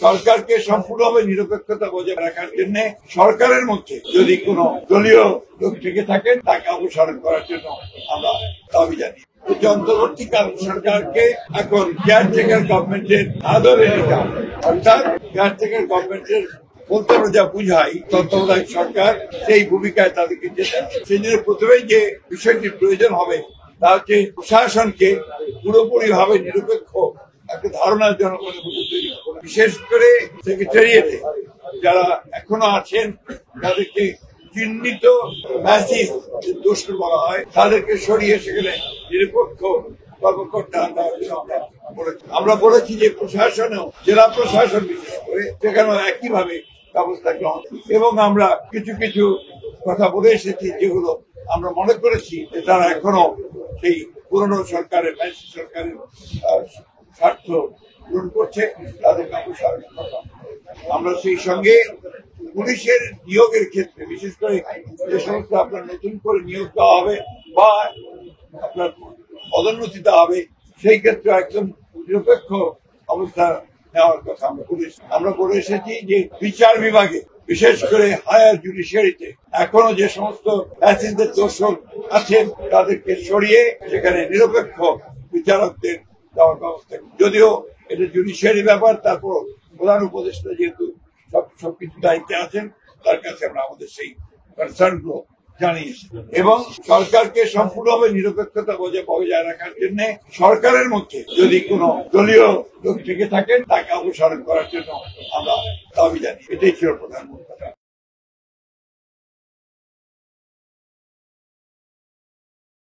সরকারকে সম্পূর্ণভাবে নিরপেক্ষতা বজায় রাখার জন্য সরকারের মধ্যে যদি কোনো দলীয় লোক থেকে থাকেন তাকে অপসারণ করার জন্য আমরা দাবি জানি। অন্তর্বর্তীকালীন সরকারকে এখন কেয়ারটেকার গভর্নমেন্টের আদরে নিতে হবে, অর্থাৎ কেয়ারটেকার গভর্নমেন্টের বলতে আমরা যা বুঝাই তত্ত্বাবধায়ক সরকার সেই ভূমিকায় তাদেরকে যেতে হবে। সেই জন্য প্রথমেই যে বিষয়টি প্রয়োজন হবে তা হচ্ছে প্রশাসনকে পুরোপুরি ভাবে নিরপেক্ষ একটা ধারণা জনগণের মধ্যে তৈরি করা, বিশেষ করে সেক্রেটারিয়েটে যারা এখনো আছেন তাদেরকে চিহ্নিত ম্যাসিস দোষর বলা হয় তাদেরকে সরিয়ে সেখানে নিরপেক্ষ কর্মকর্তা দেওয়ার জন্য আমরা বলেছি যে প্রশাসনেও জেলা প্রশাসন বিশেষ করে সেখানেও একইভাবে ব্যবস্থা গ্রহণ, এবং আমরা কিছু কিছু কথা বলে এসেছি যেগুলো আমরা মনে করেছি যে তারা এখনো সেই পুরনো সরকারের ম্যাসিস সরকারের স্বার্থ পূরণ করছে, তাদেরকে অপসারণ করা। আমরা সেই সঙ্গে পুলিশের নিয়োগের ক্ষেত্রে বিশেষ করে যে সমস্ত আপনার নতুন করে নিয়োগ দেওয়া হবে বা আপনার পদোন্নতি দেওয়া হবে সেই ক্ষেত্রে একদম নিরপেক্ষ অবস্থা নেওয়ার কথা আমরা বলে এসেছি যে বিচার বিভাগে বিশেষ করে হায়ার জুডিশিয়ারিতে এখনো যে সমস্ত অ্যাসিস্টদের দোষর আছেন তাদেরকে সরিয়ে সেখানে নিরপেক্ষ বিচারকদের দেওয়ার ব্যবস্থা। যদিও এটা জুডিশিয়ারি ব্যাপার, তারপর প্রধান উপদেষ্টা যেহেতু সবকিছু দায়িত্বে আছেন তার কাছে আমরা আমাদের সেই কনসার্ন গুলো জানিয়েছি, এবং সরকারকে সম্পূর্ণভাবে নিরপেক্ষতা বজায় রাখার জন্য সরকারের মধ্যে যদি কোনো দলীয় লোক থেকে থাকেন তাকে অপসারণ করার জন্য আমরা দাবি জানি। এটাই ছিল প্রধান কথা।